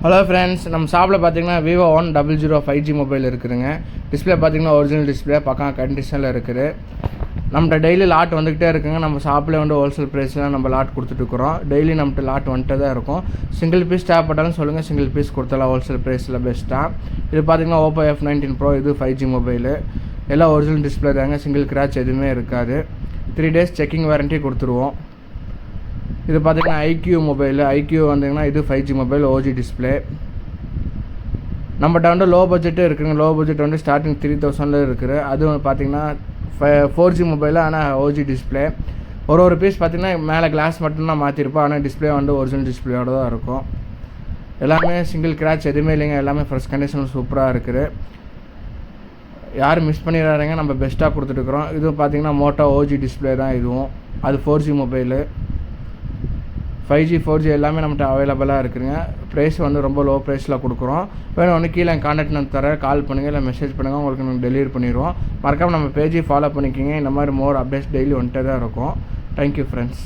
Hello friends, நம்ம ஷாப்பில் பார்த்தீங்கன்னா விவோ 100 5G மொபைல் இருக்குதுங்க. டிஸ்பிளே பார்த்தீங்கன்னா ஒரிஜினல் டிஸ்பிளே பக்கம் கண்டிஷனில் இருக்குது. நம்மகிட்ட டெய்லி லாட் வந்துக்கிட்டே இருக்குங்க. நம்ம ஷாப்பில் ஹோல்சேல் ப்ரைஸில் நம்ம லாட் கொடுத்துட்ருக்குறோம். டெய்லி நம்மகிட்ட லாட் வந்துட்டு தான் இருக்கும். சிங்கிள் பீஸ் தேவைப்பட்டாலும் சொல்லுங்கள், சிங்கிள் பீஸ் கொடுத்தலாம் ஹோல்சேல் ப்ரைஸில் பெஸ்ட்டாக. இது பார்த்தீங்கன்னா Oppo F19 Pro, இது 5G மொபைலு. எல்லாம் ஒரிஜினல் டிஸ்பிளே தாங்க, சிங்கிள் கிராச் எதுவுமே இருக்காது. 3 days செக்கிங் வாரண்ட்டி கொடுத்துருவோம். இது பார்த்தீங்கன்னா ஐக்யூ மொபைலு. ஐக்யூ வந்தீங்கன்னா இது 5G மொபைல், OG டிஸ்பிளே. நம்மகிட்ட லோ பட்ஜெட்டு இருக்குதுங்க. லோ பட்ஜெட் ஸ்டார்டிங் 3000 இருக்குது. அதுவும் பார்த்தீங்கன்னா 4G மொபைலு, ஆனால் OG டிஸ்பிளே. ஒரு பீஸ் பார்த்தீங்கன்னா மேலே கிளாஸ் மட்டும்தான் மாற்றிருப்போம், ஆனால் டிஸ்பிளே ஒரிஜினல் டிஸ்பிளேயோடு தான் இருக்கும். எல்லாமே சிங்கிள் கிராச் எதுவுமே இல்லைங்க. எல்லாமே ஃப்ரெஷ் கண்டிஷன் சூப்பராக இருக்குது. யாரும் மிஸ் பண்ணிடுறாருங்க, நம்ம பெஸ்ட்டாக கொடுத்துட்டுருக்குறோம். இதுவும் பார்த்தீங்கன்னா மோட்டோ OG டிஸ்பிளே தான். இதுவும் அது 4G மொபைலு. 5G 4G எல்லாமே நம்மகிட்ட அவைலபிளாக இருக்குதுங்க. ப்ரைஸ் ரொம்ப லோ ப்ரைஸில் கொடுக்குறோம். வேணும் கீழே கான்டாக்ட் நம்பர் தரேன், கால் பண்ணுங்கள், இல்லை மெசேஜ் பண்ணுங்கள், உங்களுக்கு நாங்கள் டெலிவரி பண்ணிடுவோம். மறக்காமல் நம்ம பேஜை ஃபாலோ பண்ணிக்கிங்க. இந்த மாதிரி மோர் அப்டேட்ஸ் டெய்லி வந்துட்டே தான் இருக்கும். Thank you friends.